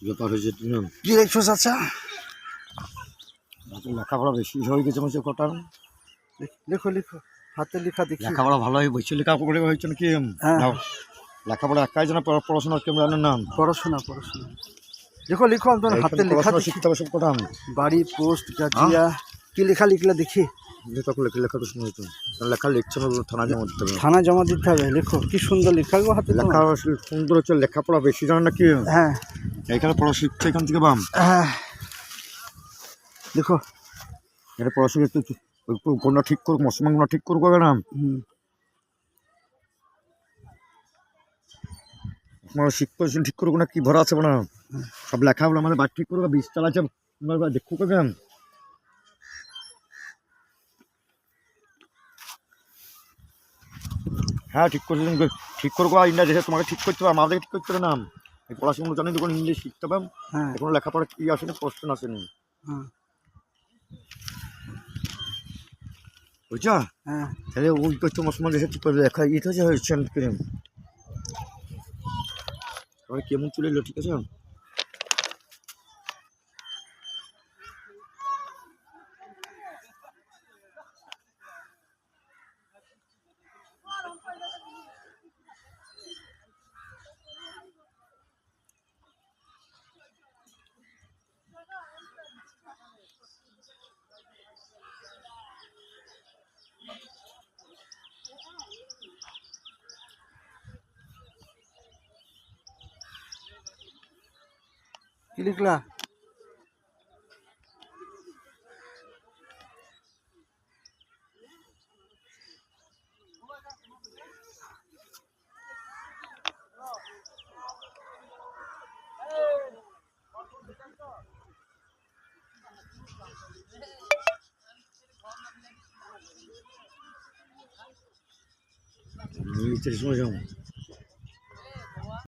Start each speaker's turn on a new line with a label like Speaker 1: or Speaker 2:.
Speaker 1: ব্যাপার হয়েছে তুমি
Speaker 2: কি দেখছো চাচা?
Speaker 1: লেখাপড়া বেশি হয়ে গেছে বলছে কটা
Speaker 2: লেখো লেখো, হাতে লেখা দেখি।
Speaker 1: লেখাপড়া ভালো হয়ে বসে লেখাপড়া হয়েছে নাকি?
Speaker 2: হ্যাঁ
Speaker 1: লেখাপড়া একাই যেন পড়াশোনা কেমন জানেন না?
Speaker 2: পড়াশোনা পড়াশোনা লেখো লেখো, তোমার হাতে লেখা দেখি।
Speaker 1: শিখতে হবে সব কটা
Speaker 2: বাড়ি পোস্ট গাজিয়া কি লেখা লিখলে দেখি।
Speaker 1: লেখা তো শুনে লেখা লিখছে না, থানা জমা দিতে হবে।
Speaker 2: থানা জমা দিতে হবে। লেখো, কি সুন্দর লেখা গো হাতে।
Speaker 1: লেখা সুন্দর হচ্ছে, লেখাপড়া বেশি জানেন নাকি?
Speaker 2: হ্যাঁ
Speaker 1: এখানে পড়া শিখছে এখান থেকে বাম।
Speaker 2: হ্যাঁ দেখো,
Speaker 1: এটা পড়াশোনা একটু কোনটা ঠিক করুক, মশমানগুলো ঠিক করবো না। আপনারা শিক্ষক ঠিক করবো না, কি ভরা আছে না সব লেখাগুলো আমাদের বাদ ঠিক করবো, বীজ চালাচ্ছে দেখো কেন। হ্যাঁ ঠিক করছি, ঠিক করবো। ইংরেজি তোমাকে ঠিক করতে হবে, আমাদেরকে ঠিক করতে হবে না। এই পড়াশোনা জানি যখন ইংলিশ শিখতে পারো, এখন লেখাপড়া কি আসেনি, কোশ্চেন আসেনি, বুঝছো? তাহলে ওই তো তোমার সময় লেখা এটা হচ্ছে কেমন চলে এলো, ঠিক আছে?
Speaker 2: কি লিখলা?
Speaker 1: সময় যাও।